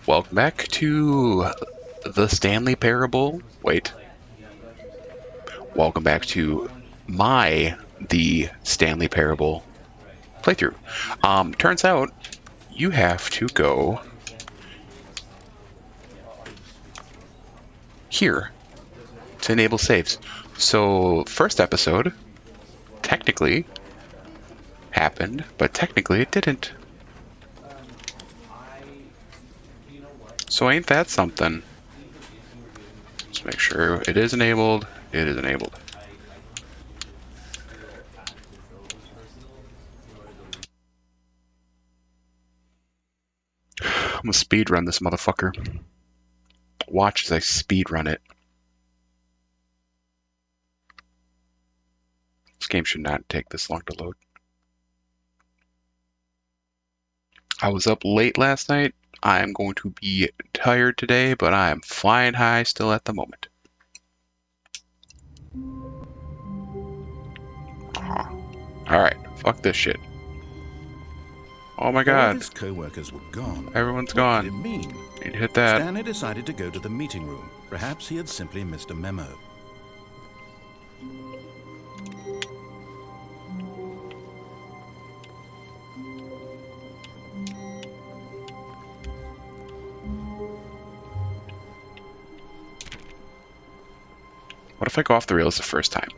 Welcome back to the Stanley Parable. Wait. Welcome back to the Stanley Parable playthrough. Turns out you have to go here to enable saves. So, first episode technically happened, but technically it didn't. So ain't that something? Let's make sure it is enabled. It is enabled. I'm gonna speed run this motherfucker. Watch as I speed run it. This game should not take this long to load. I was up late last night. I am going to be tired today, but I am flying high still at the moment. Alright, fuck this shit. Oh my god. All of his co-workers were gone. Everyone's What gone. did it mean? Need to hit that. Stanley decided to go to the meeting room. Perhaps he had simply missed a memo. What if I go off the rails the first time?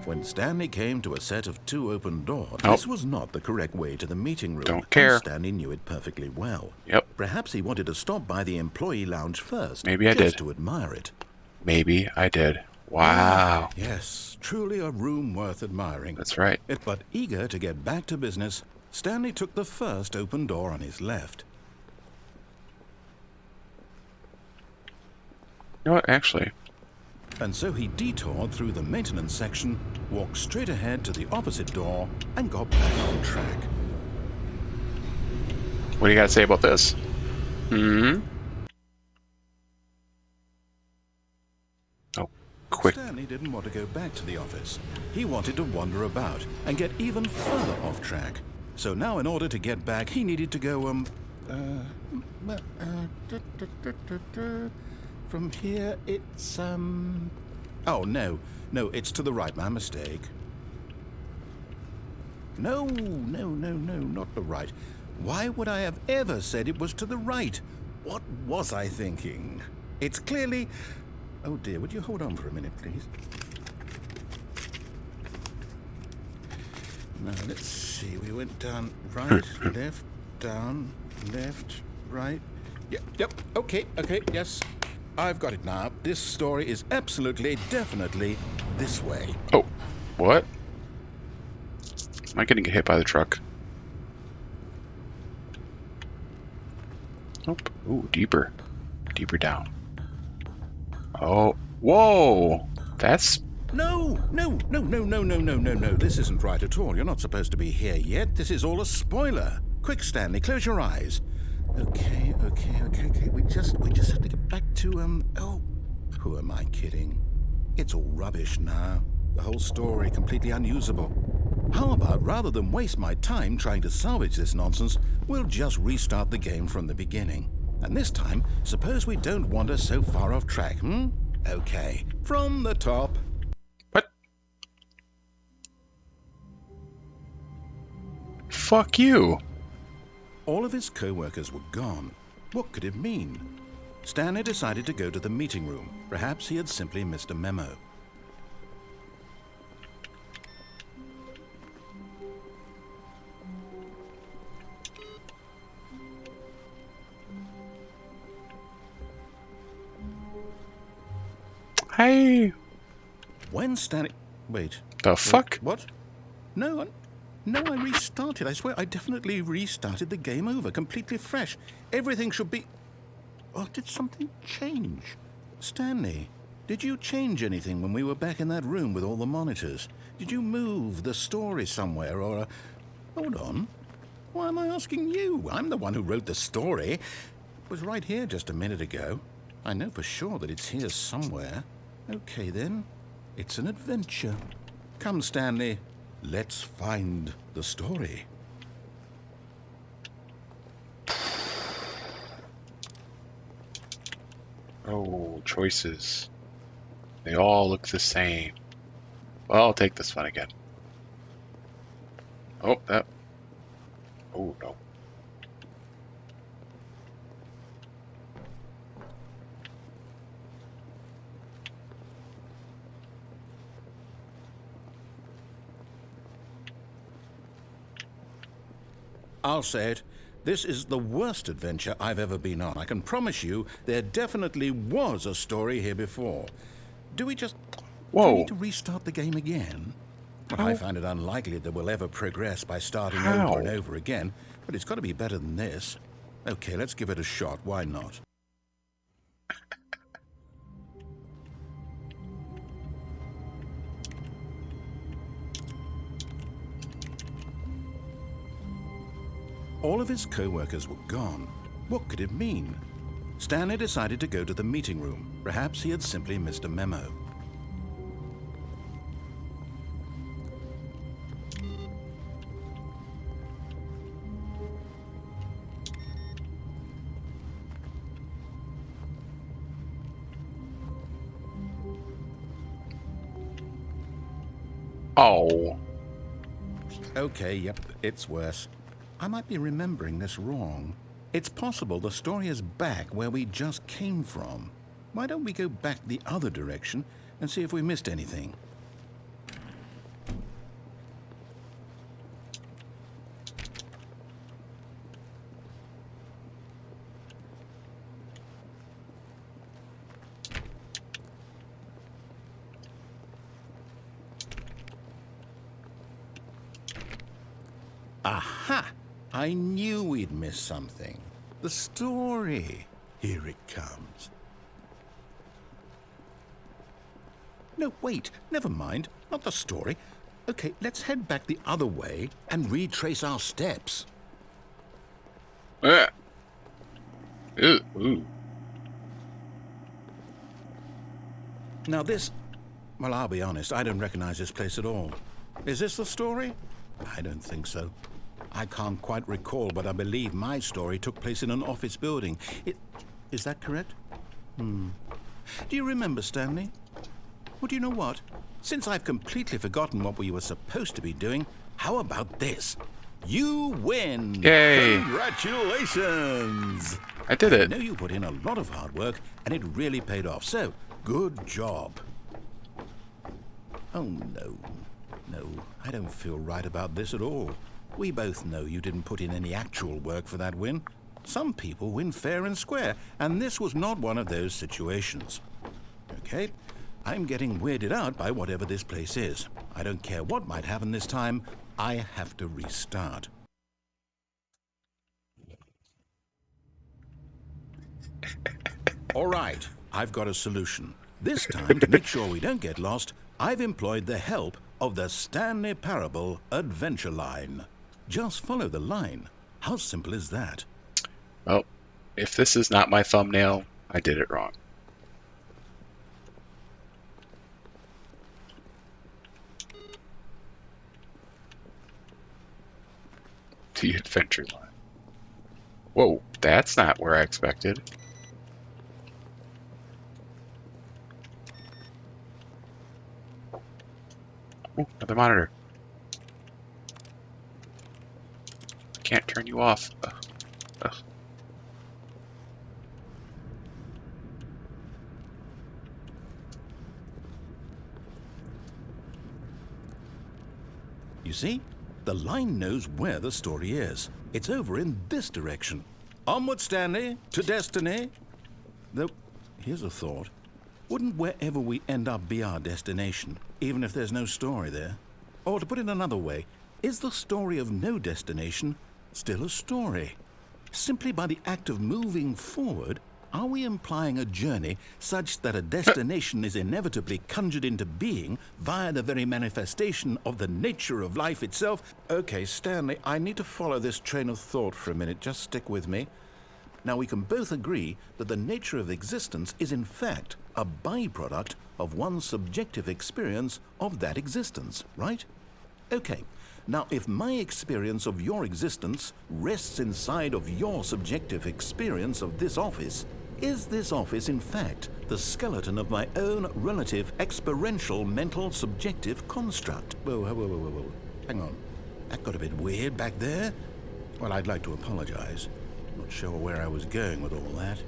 When Stanley came to a set of 2 open doors, Nope. this was not the correct way to the meeting room. Don't care. And Stanley knew it perfectly well. Yep. Perhaps he wanted to stop by the employee lounge first. Maybe I just did. to admire it. Maybe I did. Wow. Yes, truly a room worth admiring. That's right. But eager to get back to business, Stanley took the first open door on his left. You know what, actually, And so he detoured through the maintenance section, walked straight ahead to the opposite door, and got back on track. what do you gotta say about this? Oh, quick. Stanley didn't want to go back to the office. He wanted to wander about and get even further off track. So now in order to get back, he needed to go, from here, it's, oh, no, it's to the right, my mistake. No, not the right. Why would I have ever said it was to the right? What was I thinking? It's clearly... Oh dear, would you hold on for a minute, please? Now, let's see, we went down right, left, down, left, right. Yep, okay, yes. I've got it now. This story is absolutely, definitely this way. Oh, what? Am I getting hit by the truck? Nope. Ooh, deeper. Deeper down. Oh, whoa! That's... No. This isn't right at all. You're not supposed to be here yet. This is all a spoiler. Quick, Stanley, close your eyes. Okay. We just have to get back to, oh, who am I kidding? It's all rubbish now. The whole story completely unusable. How about, rather than waste my time trying to salvage this nonsense, we'll just restart the game from the beginning. And this time, suppose we don't wander so far off track, Okay, from the top. What? Fuck you. All of his co-workers were gone. What could it mean? Stanley decided to go to the meeting room. Perhaps he had simply missed a memo. Hey. When Stanley... Wait. The fuck? What? No, I restarted. I swear I definitely restarted the game over, completely fresh. Everything should be... Or did something change? Stanley, did you change anything when we were back in that room with all the monitors? Did you move the story somewhere or... Hold on. Why am I asking you? I'm the one who wrote the story. It was right here just a minute ago. I know for sure that it's here somewhere. Okay, then. It's an adventure. Come, Stanley. Let's find the story. Oh, choices. They all look the same. Well, I'll take this one again. Oh, that. Oh, no. I'll say it. This is the worst adventure I've ever been on. I can promise you there definitely was a story here before. Do we Whoa. need to restart the game again? Well, I find it unlikely that we'll ever progress by starting How? over and over again, but it's got to be better than this. Okay, let's give it a shot. Why not? All of his co-workers were gone. What could it mean? Stanley decided to go to the meeting room. Perhaps he had simply missed a memo. Oh. Okay, yep, it's worse. I might be remembering this wrong. It's possible the story is back where we just came from. Why don't we go back the other direction and see if we missed anything? Aha! I knew we'd miss something. The story. Here it comes. No, wait. Never mind. Not the story. Okay, let's head back the other way and retrace our steps. Ooh. Ooh. Now this... Well, I'll be honest. I don't recognize this place at all. Is this the story? I don't think so. I can't quite recall, but I believe my story took place in an office building. Is that correct? Do you remember, Stanley? Well, do you know what? Since I've completely forgotten what we were supposed to be doing, how about this? You win! Yay! Congratulations! I did I it. know you put in a lot of hard work, and it really paid off. So, good job. Oh, no. No, I don't feel right about this at all. We both know you didn't put in any actual work for that win. Some people win fair and square, and this was not one of those situations. Okay, I'm getting weirded out by whatever this place is. I don't care what might happen this time. I have to restart. All right, I've got a solution. This time, to make sure we don't get lost, I've employed the help of the Stanley Parable Adventure Line. Just follow the line. How simple is that? Well, if this is not my thumbnail, I did it wrong. The adventure line. Whoa, that's not where I expected. Oh, another monitor. Can't turn you off. Ugh. Ugh. You see? The line knows where the story is. It's over in this direction. Onward, Stanley, to destiny. Though, here's a thought. Wouldn't wherever we end up be our destination, even if there's no story there? Or to put it another way, is the story of no destination still a story? Simply by the act of moving forward, are we implying a journey such that a destination is inevitably conjured into being via the very manifestation of the nature of life itself? Okay, Stanley, I need to follow this train of thought for a minute. Just stick with me. Now, we can both agree that the nature of existence is in fact a byproduct of one's subjective experience of that existence, right? Okay. Now, if my experience of your existence rests inside of your subjective experience of this office, Is this office, in fact, the skeleton of my own relative experiential mental subjective construct? Whoa. Hang on. That got a bit weird back there. Well, I'd like to apologize. Not sure where I was going with all that.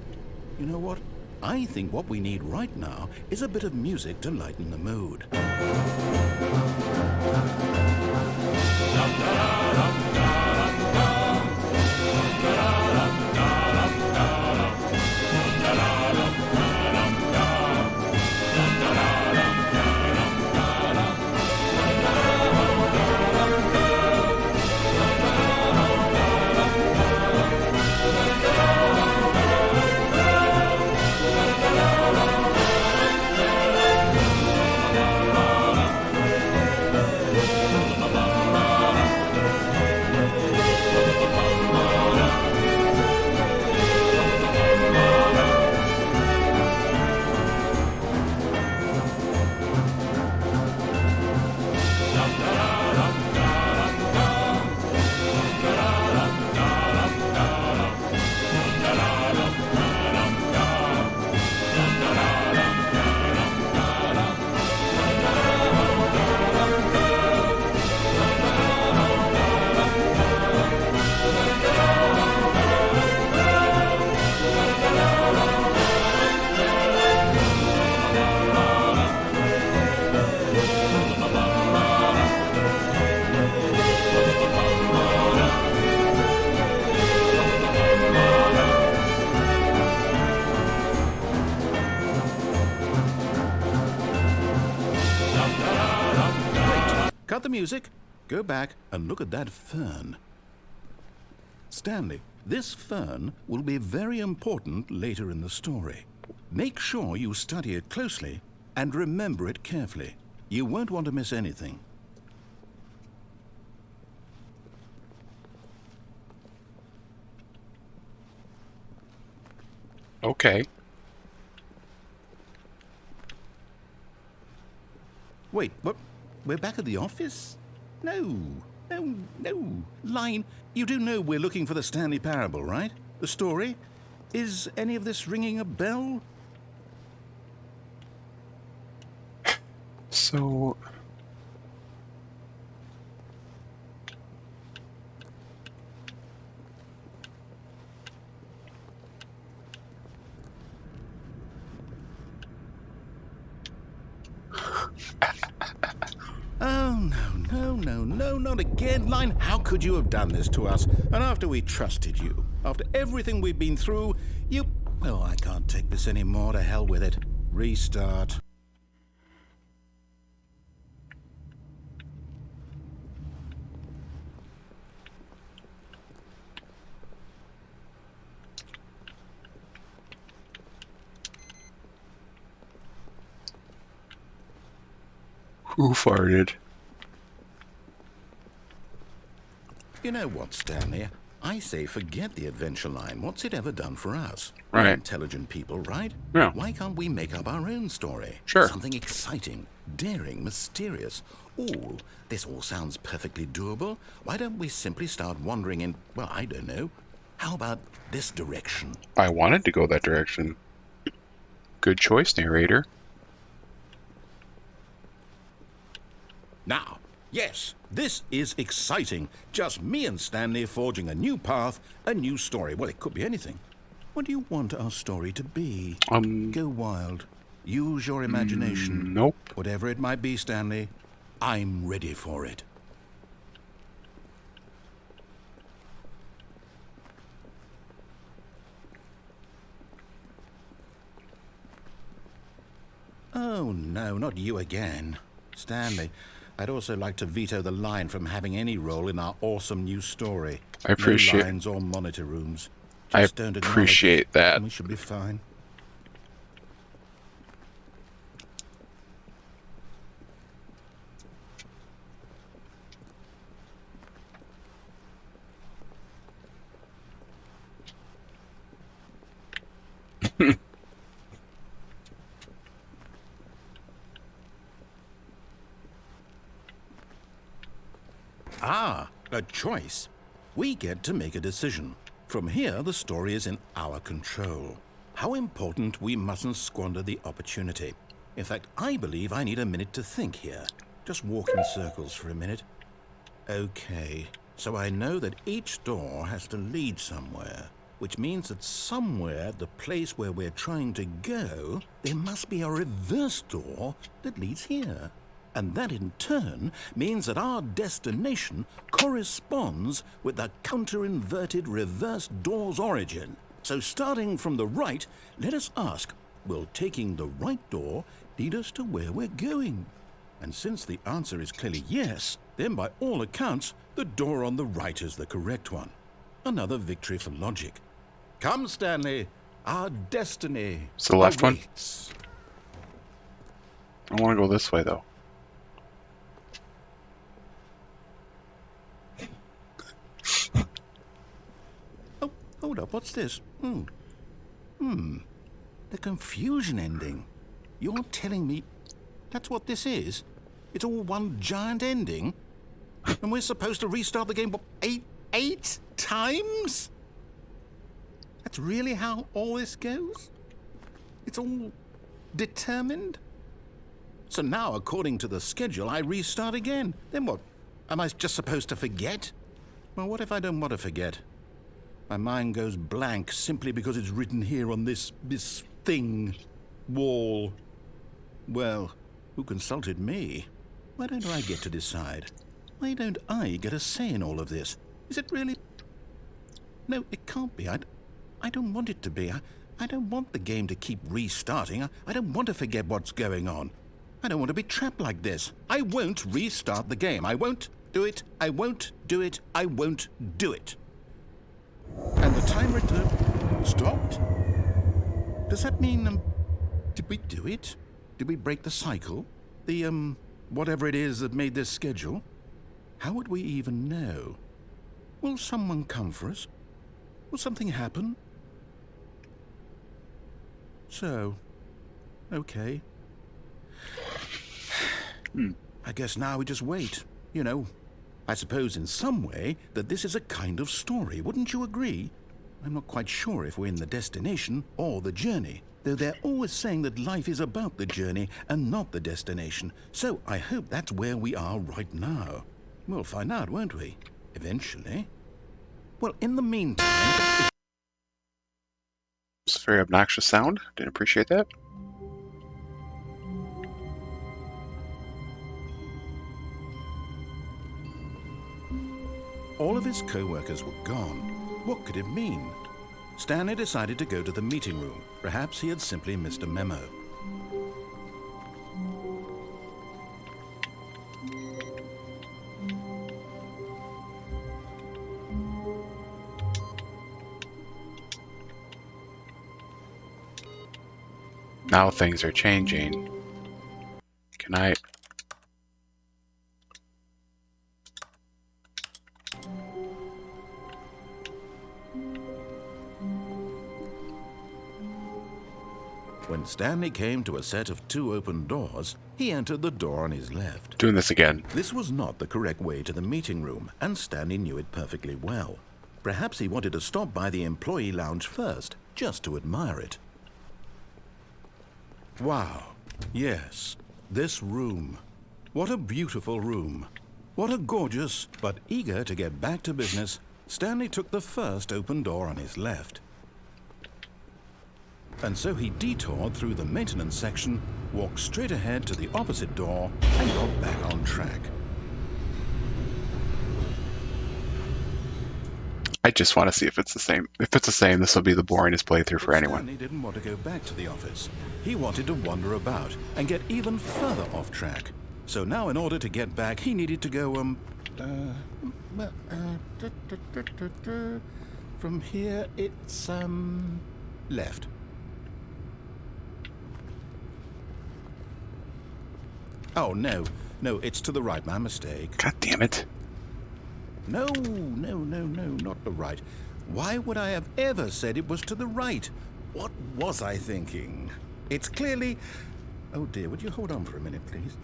You know what? I think what we need right now is a bit of music to lighten the mood. Cut the music, go back and look at that fern. Stanley, this fern will be very important later in the story. Make sure you study it closely and remember it carefully. You won't want to miss anything. Okay. Wait, what? We're back at the office? No. Line, you do know we're looking for the Stanley Parable, right? The story? Is any of this ringing a bell? So... Oh, no, not again. Line, how could you have done this to us? And after we trusted you, after everything we've been through, you... Oh, I can't take this anymore. To hell with it. Restart. Who farted? You know what, Stanley? I say forget the adventure line. What's it ever done for us? Right. We're intelligent people, right? Yeah. Why can't we make up our own story? Sure. Something exciting, daring, mysterious. Ooh, this all sounds perfectly doable. Why don't we simply start wandering in, well, I don't know. How about this direction? I wanted to go that direction. Good choice, narrator. Now, yes, this is exciting. Just me and Stanley forging a new path, a new story. Well, it could be anything. What do you want our story to be? Go wild. Use your imagination. Nope. Whatever it might be, Stanley, I'm ready for it. Oh, no, not you again. Stanley, I'd also like to veto the line from having any role in our awesome new story. I appreciate... No lines or monitor rooms. I Just don't acknowledge appreciate it, that. and we should be fine. Ah, a choice. We get to make a decision. From here, the story is in our control. How important we mustn't squander the opportunity. In fact, I believe I need a minute to think here. Just walk in circles for a minute. Okay, so I know that each door has to lead somewhere, which means that somewhere, the place where we're trying to go, there must be a reverse door that leads here. And that in turn means that our destination corresponds with the counter-inverted reverse door's origin. So starting from the right, let us ask, will taking the right door lead us to where we're going? And since the answer is clearly yes, then by all accounts, the door on the right is the correct one. Another victory for logic. Come, Stanley, our destiny It's the left one? awaits. I want to go this way, though. Oh, hold up, what's this? The confusion ending. You're telling me that's what this is? It's all one giant ending? And we're supposed to restart the game, what, eight times? That's really how all this goes? It's all determined? So now, according to the schedule, I restart again. Then what? Am I just supposed to forget? Well, what if I don't want to forget? My mind goes blank simply because it's written here on this thing, wall. Well, who consulted me? Why don't I get to decide? Why don't I get a say in all of this? Is it really? No, it can't be. I don't want it to be. I don't want the game to keep restarting. I don't want to forget what's going on. I don't want to be trapped like this. I won't restart the game. I won't do it. I won't do it. I won't do it. And the timer stopped? Does that mean, did we do it? Did we break the cycle? The, whatever it is that made this schedule? How would we even know? Will someone come for us? Will something happen? So, okay. I guess now we just wait. You know, I suppose in some way that this is a kind of story, wouldn't you agree? I'm not quite sure if we're in the destination or the journey, though they're always saying that life is about the journey and not the destination. So I hope that's where we are right now. We'll find out, won't we? Eventually. Well, in the meantime... It's a very obnoxious sound. Didn't appreciate that. All of his co-workers were gone. What could it mean? Stanley decided to go to the meeting room. Perhaps he had simply missed a memo. Now things are changing. Can I... When Stanley came to a set of 2 open doors, he entered the door on his left. Doing this again. This was not the correct way to the meeting room, and Stanley knew it perfectly well. Perhaps he wanted to stop by the employee lounge first, just to admire it. Wow. Yes, this room. What a beautiful room. What a gorgeous, but eager to get back to business, Stanley took the first open door on his left. And so he detoured through the maintenance section, walked straight ahead to the opposite door, and got back on track. I just want to see if it's the same. If it's the same, this will be the boringest playthrough for anyone. Stanley didn't want to go back to the office. He wanted to wander about and get even further off track. So now in order to get back, he needed to go, from here it's, left. Oh, no, it's to the right, my mistake. God damn it. No, not the right. Why would I have ever said it was to the right? What was I thinking? It's clearly... Oh dear, would you hold on for a minute, please?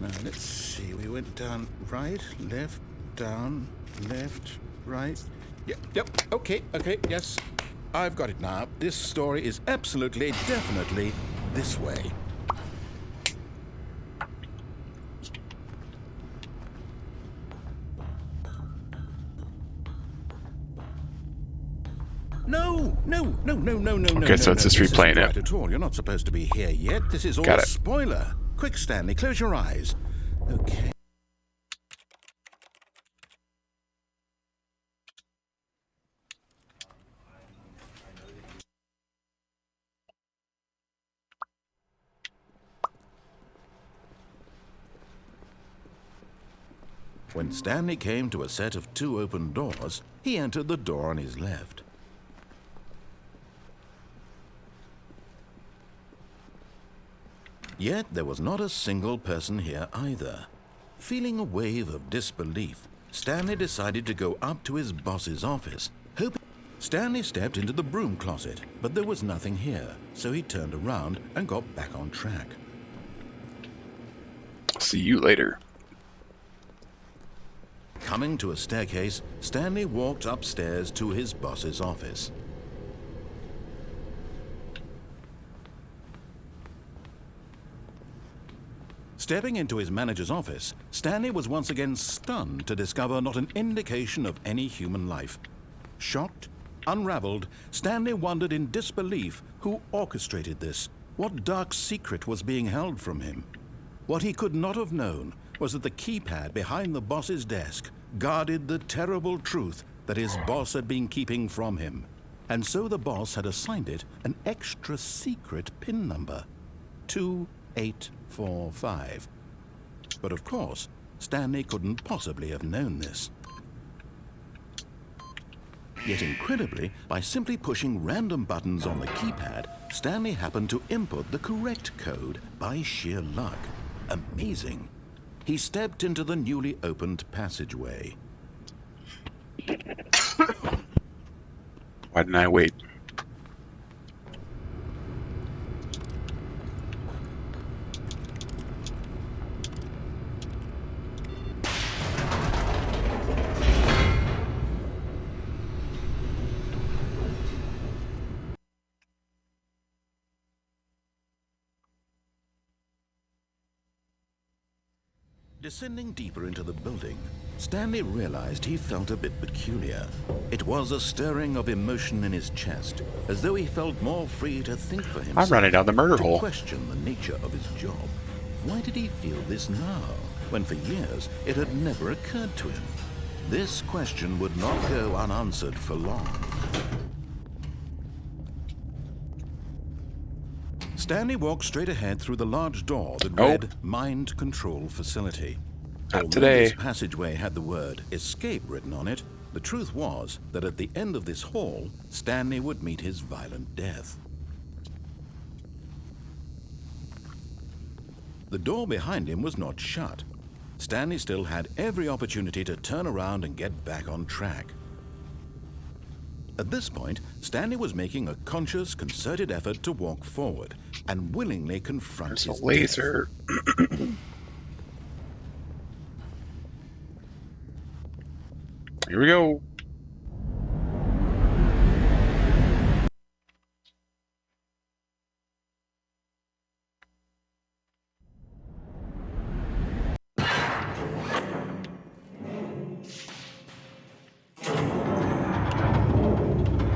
Now, let's see. We went down right, left, down, left, right. Yep, okay, yes. I've got it now. This story is absolutely, definitely this way. No. Okay, so it's just This replaying isn't it. right at all. You're not supposed to be here yet. This is all Got a it. spoiler. Quick, Stanley, close your eyes. Okay. When Stanley came to a set of 2 open doors, he entered the door on his left. Yet there was not a single person here either. Feeling a wave of disbelief, Stanley decided to go up to his boss's office, hoping... Stanley stepped into the broom closet, but there was nothing here, so he turned around and got back on track. See you later. Coming to a staircase, Stanley walked upstairs to his boss's office. Stepping into his manager's office, Stanley was once again stunned to discover not an indication of any human life. Shocked, unraveled, Stanley wondered in disbelief who orchestrated this. What dark secret was being held from him? What he could not have known was that the keypad behind the boss's desk guarded the terrible truth that his boss had been keeping from him. And so the boss had assigned it an extra secret PIN number, 2845. But of course, Stanley couldn't possibly have known this. Yet incredibly, by simply pushing random buttons on the keypad, Stanley happened to input the correct code by sheer luck. Amazing. He stepped into the newly opened passageway. Why didn't I wait? Descending deeper into the building, Stanley realized he felt a bit peculiar. It was a stirring of emotion in his chest, as though he felt more free to think for himself. I'm running down the murder to hole. question the nature of his job. Why did he feel this now, when for years it had never occurred to him? This question would not go unanswered for long. Stanley walked straight ahead through the large door that read Mind Control Facility. Not Although today. this passageway had the word Escape written on it, the truth was that at the end of this hall, Stanley would meet his violent death. The door behind him was not shut. Stanley still had every opportunity to turn around and get back on track. At this point, Stanley was making a conscious, concerted effort to walk forward and willingly confront There's his a laser. Here we go.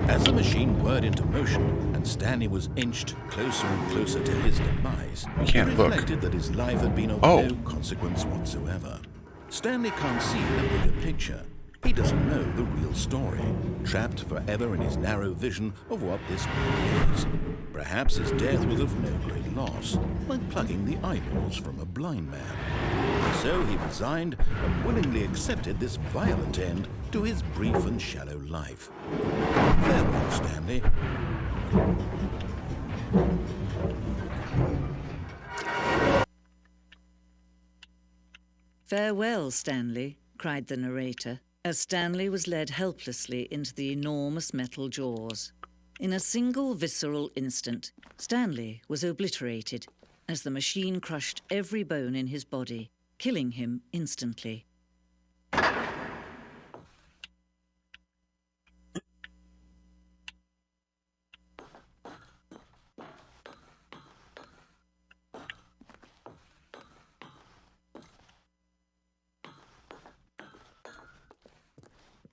As the machine whirred into motion and Stanley was inched closer and closer to his demise, I he can't look. reflected that his life had been of Oh. no consequence whatsoever. Stanley can't see the bigger picture. He doesn't know the real story, trapped forever in his narrow vision of what this world is. Perhaps his death was of no great loss, like plucking the eyeballs from a blind man. So he resigned and willingly accepted this violent end to his brief and shallow life. Farewell, Stanley. "Farewell, Stanley," cried the narrator, as Stanley was led helplessly into the enormous metal jaws. In a single visceral instant, Stanley was obliterated as the machine crushed every bone in his body, killing him instantly.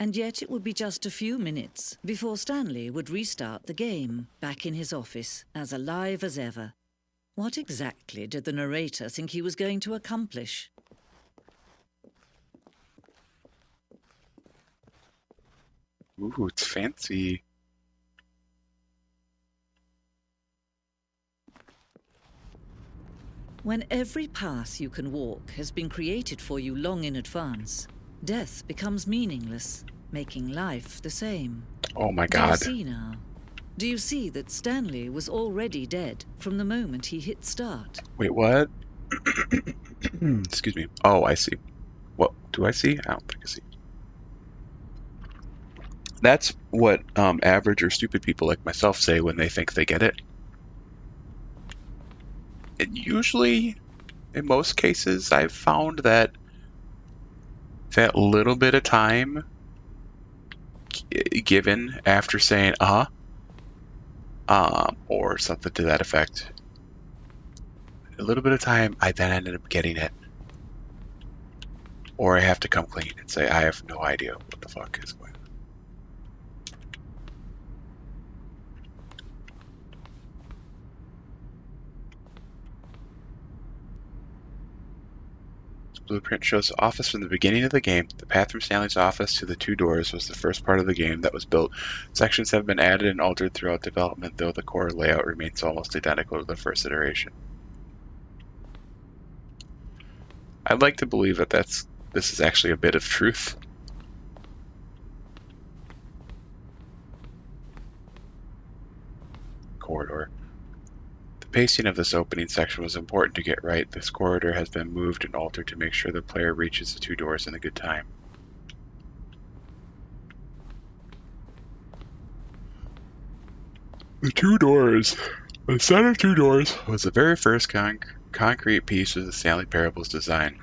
And yet it would be just a few minutes before Stanley would restart the game, back in his office, as alive as ever. What exactly did the narrator think he was going to accomplish? Ooh, it's fancy. When every path you can walk has been created for you long in advance, death becomes meaningless, making life the same. Oh my Do you god. see now? Do you see that Stanley was already dead from the moment he hit start? Wait, what? Excuse me. Oh, I see. What do I see? I don't think I see. That's what average or stupid people like myself say when they think they get it. And usually, in most cases, I've found that that little bit of time given after saying or something to that effect, a little bit of time, I then ended up getting it. Or I have to come clean and say, I have no idea what the fuck is going on. Blueprint shows the office from the beginning of the game. The path from Stanley's office to the two doors was the first part of the game that was built. Sections have been added and altered throughout development, though the core layout remains almost identical to the first iteration. I'd like to believe that this is actually a bit of truth. Corridor. The pacing of this opening section was important to get right. This corridor has been moved and altered to make sure the player reaches the two doors in a good time. The two doors. The set of two doors was the very first concrete piece of the Stanley Parable's design.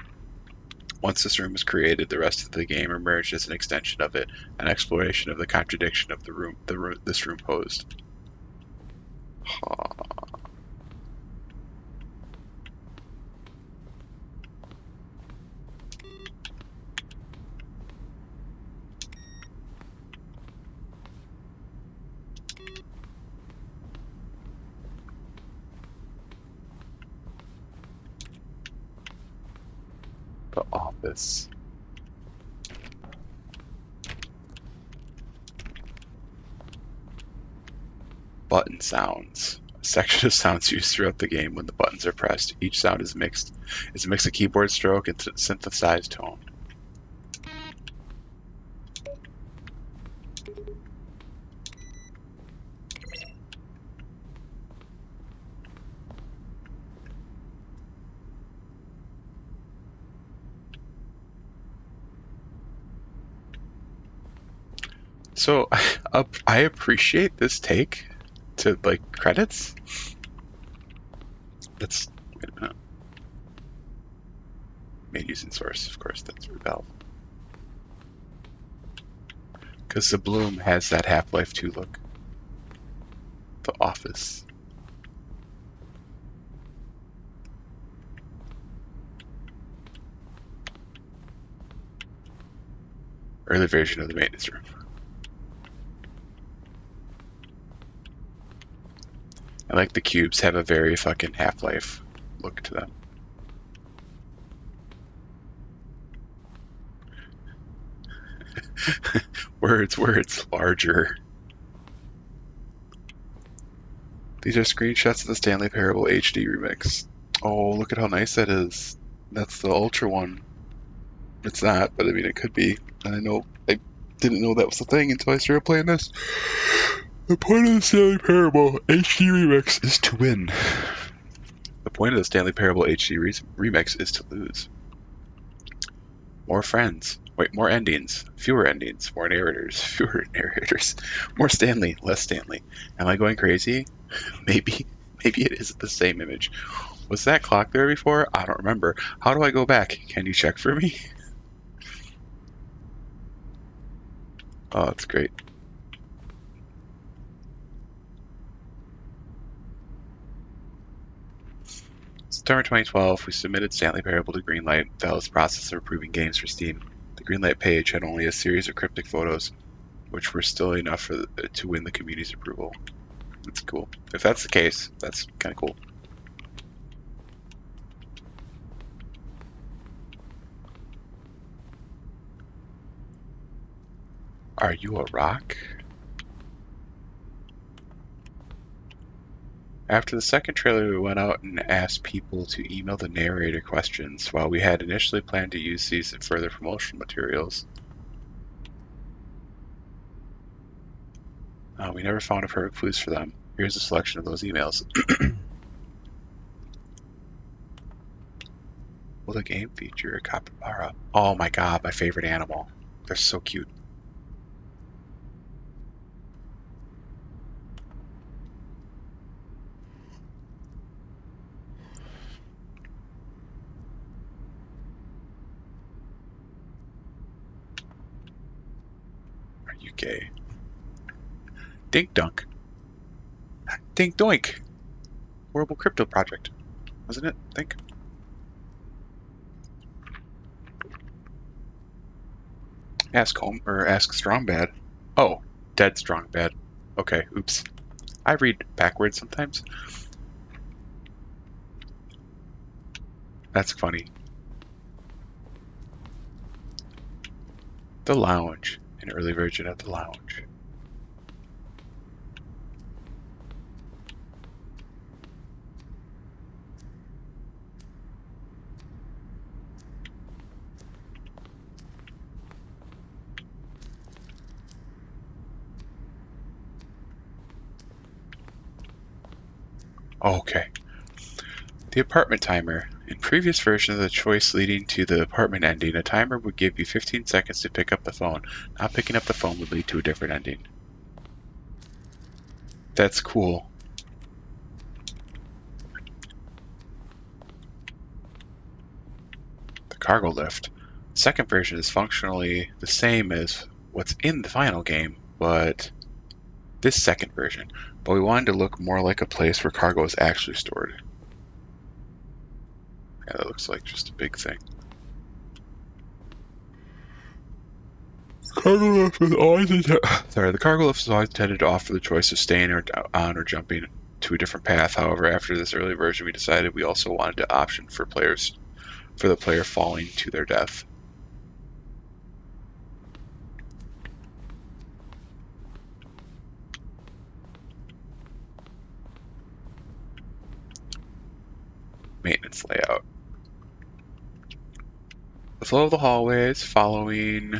Once this room was created, the rest of the game emerged as an extension of it, an exploration of the contradiction of this room posed. The office. Button sounds. A section of sounds used throughout the game when the buttons are pressed. Each sound is a mix of keyboard stroke and synthesized tone. So I appreciate this take to like credits. That's wait a minute. Made using source, of course. That's Valve. Because the Bloom has that Half-Life 2 look. The office. Early version of the maintenance room. I like the cubes have a very fucking Half-Life look to them. Words, larger. These are screenshots of the Stanley Parable HD remix. Oh, look at how nice that is. That's the Ultra one. It's not, but I mean, it could be. And I didn't know that was the thing until I started playing this. The point of the Stanley Parable HD remix is to win. The point of the Stanley Parable HD remix is to lose. More friends. Wait, more endings. Fewer endings. More narrators. Fewer narrators. More Stanley. Less Stanley. Am I going crazy? Maybe it is the same image. Was that clock there before? I don't remember. How do I go back? Can you check for me? Oh, that's great. September 2012, we submitted Stanley Parable to Greenlight. Valve's process of approving games for Steam. The greenlight page had only a series of cryptic photos, which were still enough to win the community's approval. That's cool. If that's the case, that's kind of cool. Are you a rock? After the second trailer, we went out and asked people to email the narrator questions. While we had initially planned to use these in further promotional materials, we never found a perfect place for them. Here's a selection of those emails. Will the game feature a capybara? Oh my god, my favorite animal. They're so cute. Are you gay? Dink dunk. Dink doink. Horrible crypto project. Wasn't it? Think. Ask Strongbad. Oh, dead Strongbad. Okay, oops. I read backwards sometimes. That's funny. The Lounge. An early version of The Lounge. Okay. The apartment timer. In previous versions of the choice leading to the apartment ending, a timer would give you 15 seconds to pick up the phone. Not picking up the phone would lead to a different ending. That's cool. The cargo lift. The second version is functionally the same as what's in the final game, but this second version. But we wanted to look more like a place where cargo is actually stored. Yeah, that looks like just a big thing. The cargo lift was always intended to offer the choice of staying on or jumping to a different path. However, after this early version, we decided we also wanted the option for the player falling to their death. Maintenance layout. The flow of the hallways following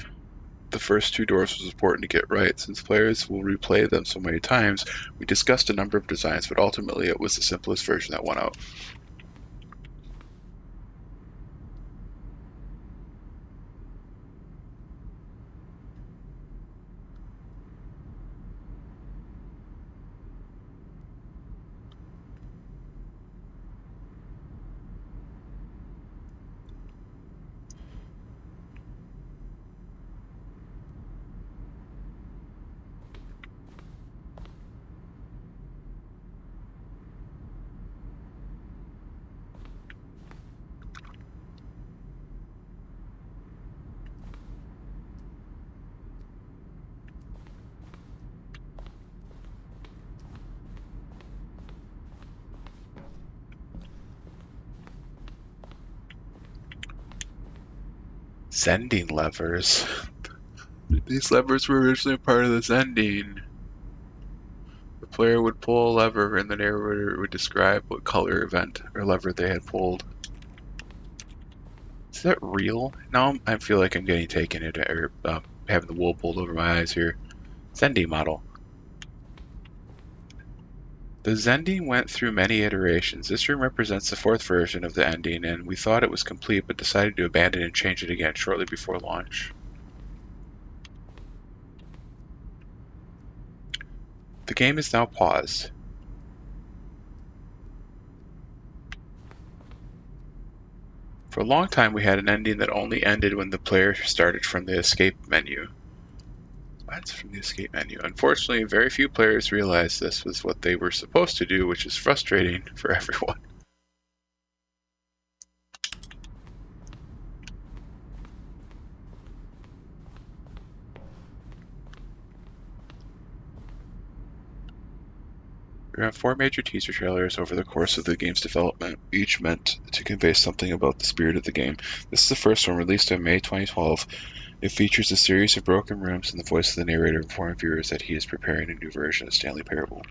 the first two doors was important to get right. Since players will replay them so many times, we discussed a number of designs, but ultimately it was the simplest version that won out. Sending levers. These levers were originally part of the sending. The player would pull a lever and the narrator would describe what color, event, or lever they had pulled. Is that real? Now I feel like I'm getting taken into or having the wool pulled over my eyes here. Sending model. The Zending went through many iterations. This room represents the fourth version of the ending, and we thought it was complete but decided to abandon and change it again shortly before launch. The game is now paused. For a long time we had an ending that only ended when the player started from the escape menu. What? From the escape menu. Unfortunately, very few players realized this was what they were supposed to do, which is frustrating for everyone. There are 4 major teaser trailers over the course of the game's development, each meant to convey something about the spirit of the game. This is the first one, released in May 2012. It features a series of broken rooms and the voice of the narrator informing viewers that he is preparing a new version of Stanley Parable.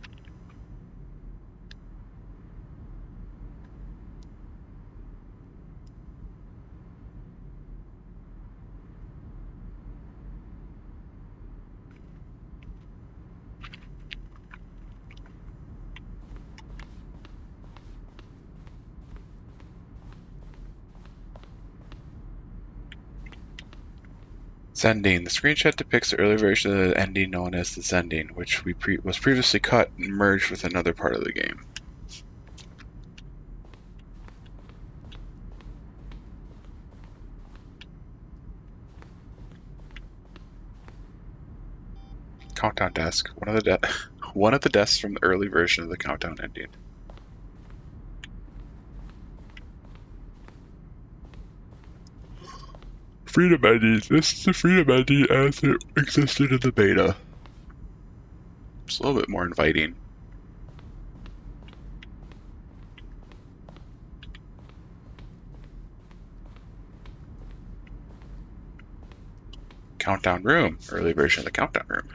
Zending. The screenshot depicts the early version of the ending known as the Zending, which was previously cut and merged with another part of the game. Countdown desk. One of the desks from the early version of the countdown ending. Freedom endings. This is the freedom ending as it existed in the beta. It's a little bit more inviting. Countdown room. Early version of the countdown room.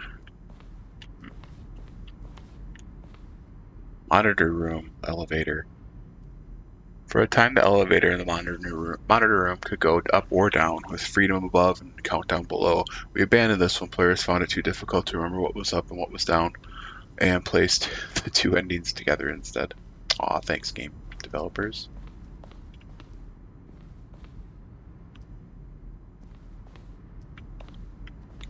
Monitor room. Elevator. For a time, the elevator in the monitor room could go up or down, with freedom above and countdown below. We abandoned this when players found it too difficult to remember what was up and what was down, and placed the two endings together instead. Aw, thanks, game developers.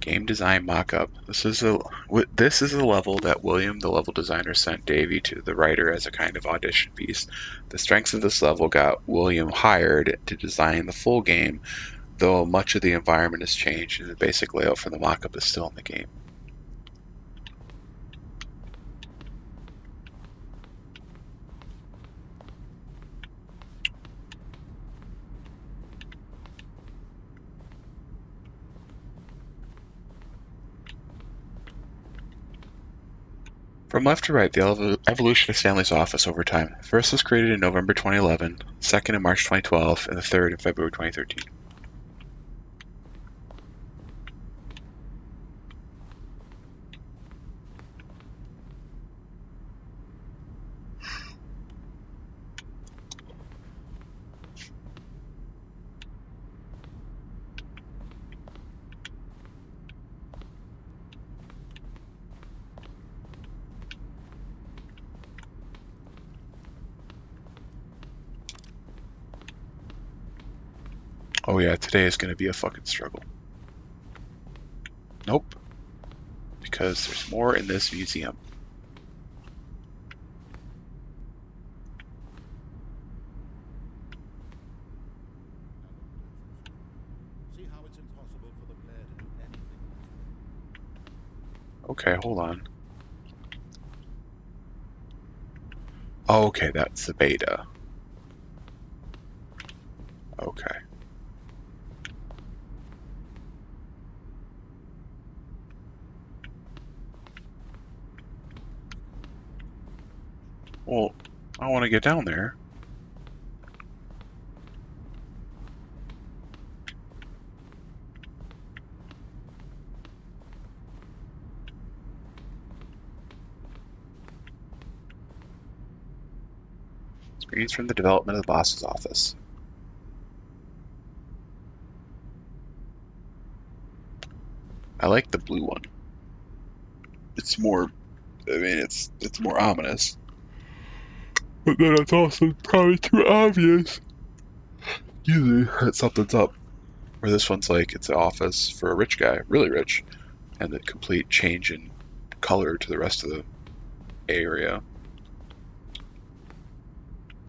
Game design mockup. This is a level that William, the level designer, sent Davey to the writer as a kind of audition piece. The strengths of this level got William hired to design the full game, though much of the environment has changed and the basic layout from the mockup is still in the game. From left to right, the evolution of Stanley's office over time. The first was created in November 2011, second in March 2012, and the third in February 2013. Oh yeah, today is going to be a fucking struggle. Nope. Because there's more in this museum. See how it's impossible for the player to do anything. Okay, hold on. Oh, okay, that's the beta. Okay. Well, I want to get down there. Screens from the development of the boss's office. I like the blue one. It's more, it's more ominous. But then it's also probably too obvious. Usually that something's up. Where this one's like, it's an office for a rich guy, really rich, and a complete change in color to the rest of the area.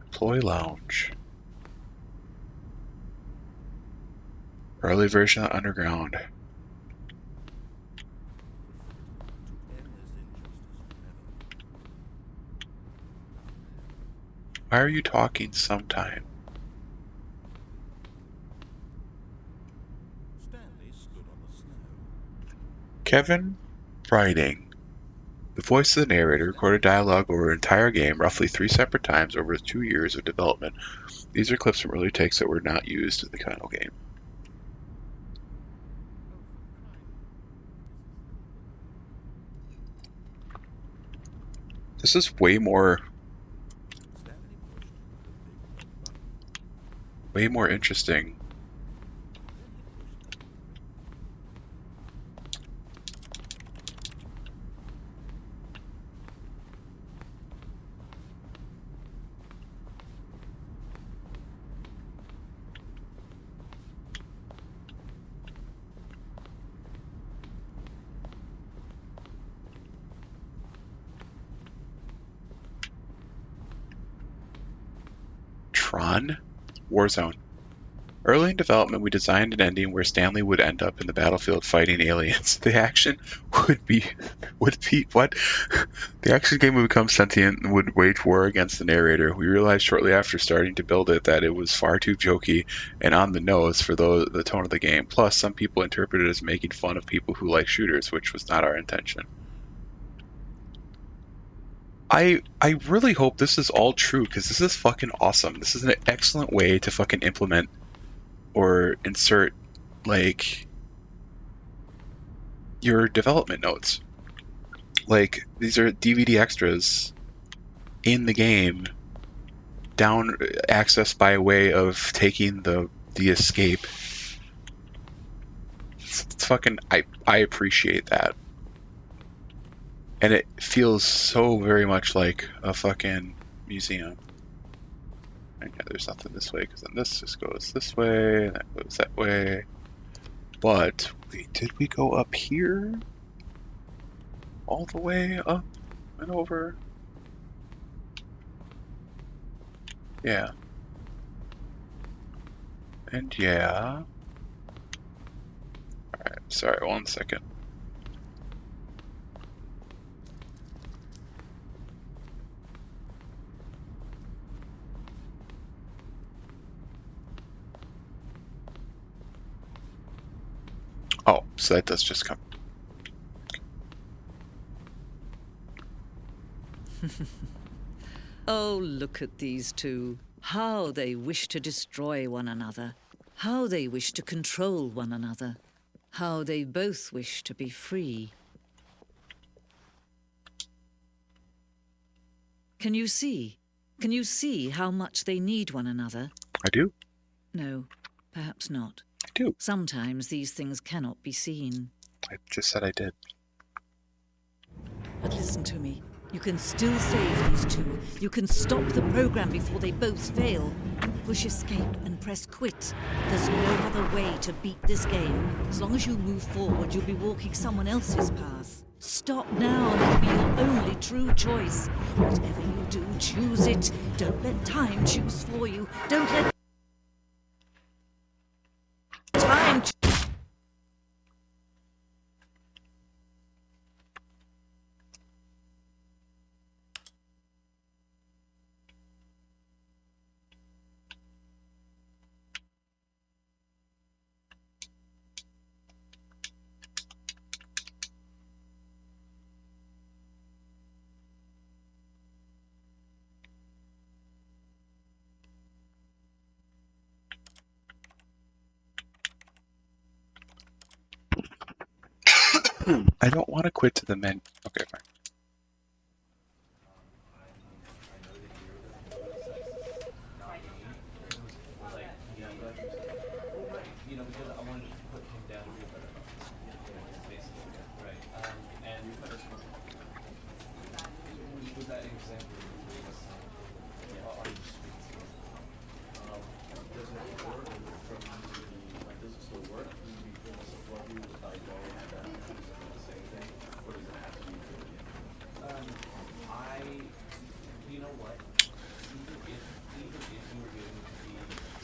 Employee lounge. Early version of Underground. To end this injustice forever. Why are you talking sometime? Stanley stood on the snow. Kevin writing. The voice of the narrator recorded dialogue over an entire game, roughly 3 separate times over 2 years of development. These are clips from earlier takes that were not used in the final game. This is way more interesting. Tron? Warzone. Early in development, we designed an ending where Stanley would end up in the battlefield fighting aliens. The action would be what? The action game would become sentient and would wage war against the narrator. We realized shortly after starting to build it that it was far too jokey and on the nose for the tone of the game. Plus, some people interpreted it as making fun of people who like shooters, which was not our intention. I really hope this is all true, because this is fucking awesome. This is an excellent way to fucking implement or insert, like, your development notes. Like, these are DVD extras in the game, down accessed by way of taking the escape. It's fucking, I appreciate that. And it feels so very much like a fucking museum. And yeah, there's nothing this way, because then this just goes this way, and that goes that way. But, wait, did we go up here? All the way up and over? Yeah. And yeah. Alright, sorry, 1 second. Oh, so that does just come. Oh, look at these two. How they wish to destroy one another. How they wish to control one another. How they both wish to be free. Can you see? Can you see how much they need one another? I do? No, perhaps not. I do. Sometimes these things cannot be seen. I just said I did. But listen to me. You can still save these two. You can stop the program before they both fail. Push escape and press quit. There's no other way to beat this game. As long as you move forward, you'll be walking someone else's path. Stop now and it'll be your only true choice. Whatever you do, choose it. Don't let time choose for you. Don't let time choose. I don't want to quit to the men. Okay, fine.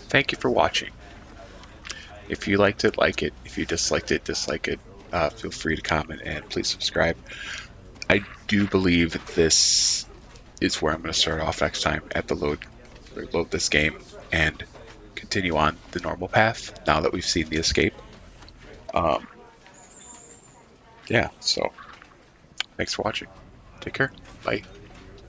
Thank you for watching. If you liked it, like it. If you disliked it, dislike it. Feel free to comment and please subscribe. I do believe this is where I'm going to start off next time at the load this game and continue on the normal path now that we've seen the escape. Yeah, so thanks for watching. Take care. Bye.